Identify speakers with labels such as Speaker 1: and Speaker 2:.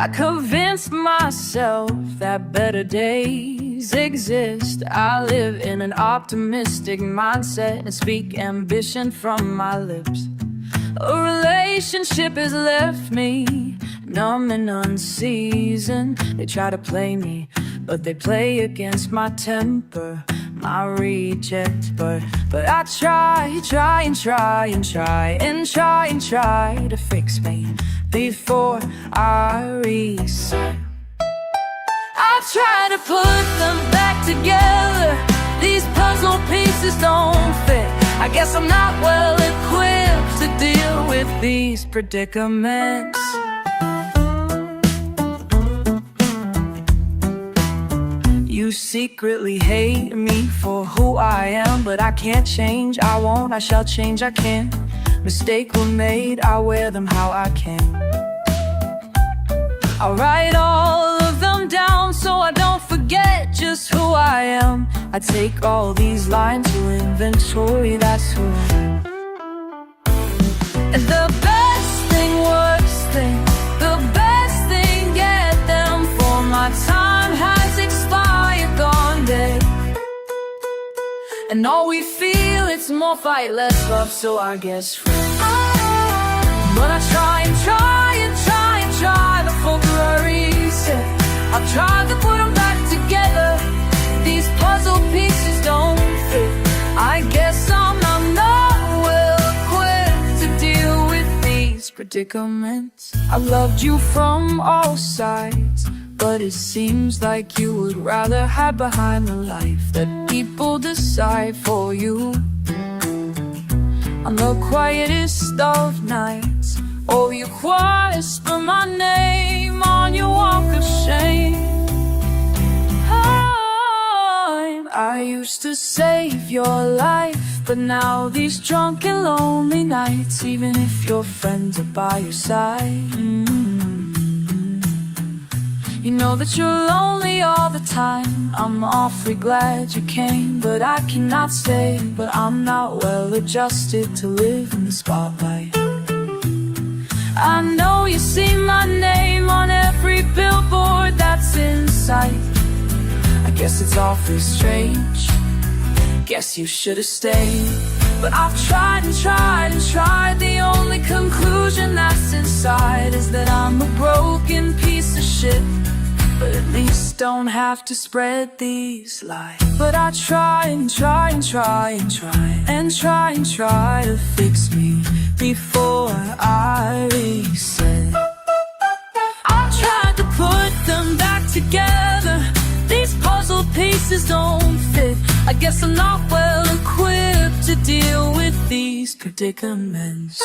Speaker 1: I convinced myself that better days exist. I live in an optimistic mindset and speak ambition from my lips. A relationship has left me numb and unseasoned. They try to play me, but they play against my temper, my reject. But I try to fix me before I reset. I try to put them back together. These puzzle pieces don't fit. I guess I'm not well equipped to deal with these predicaments. You secretly hate me for who I am, but I can't change, I won't, I shall change, I can't. Mistakes were made, I wear them how I can. I'll write all of them down so I don't forget just who I am. I take all these lines to inventory, that's who I am. And the best thing, worst thing, the best thing, get them, for my time has expired, gone dead. And all we feel, it's more fight, less love, so I guess friends. But I try before I reset. I've tried to put them back together. These puzzle pieces don't fit. I guess I'm not well equipped to deal with these predicaments. I loved you from all sides, but it seems like you would rather hide behind the life that people decide for you. On the quietest of nights, oh, you whisper my name on your walk of shame. I used to save your life, but now these drunk and lonely nights, even if your friends are by your side, you know that you're lonely all the time. I'm awfully glad you came, but I cannot stay. But I'm not well adjusted to live in the spotlight. I know you see my name on every billboard that's in sight. I guess it's awfully strange, guess you should have stayed. But I've tried. The only conclusion that's inside is that I'm a broken piece of shit. But at least don't have to spread these lies. But I try to fix me before I reset. I tried to put them back together. These puzzle pieces don't fit. I guess I'm not well equipped to deal with these predicaments.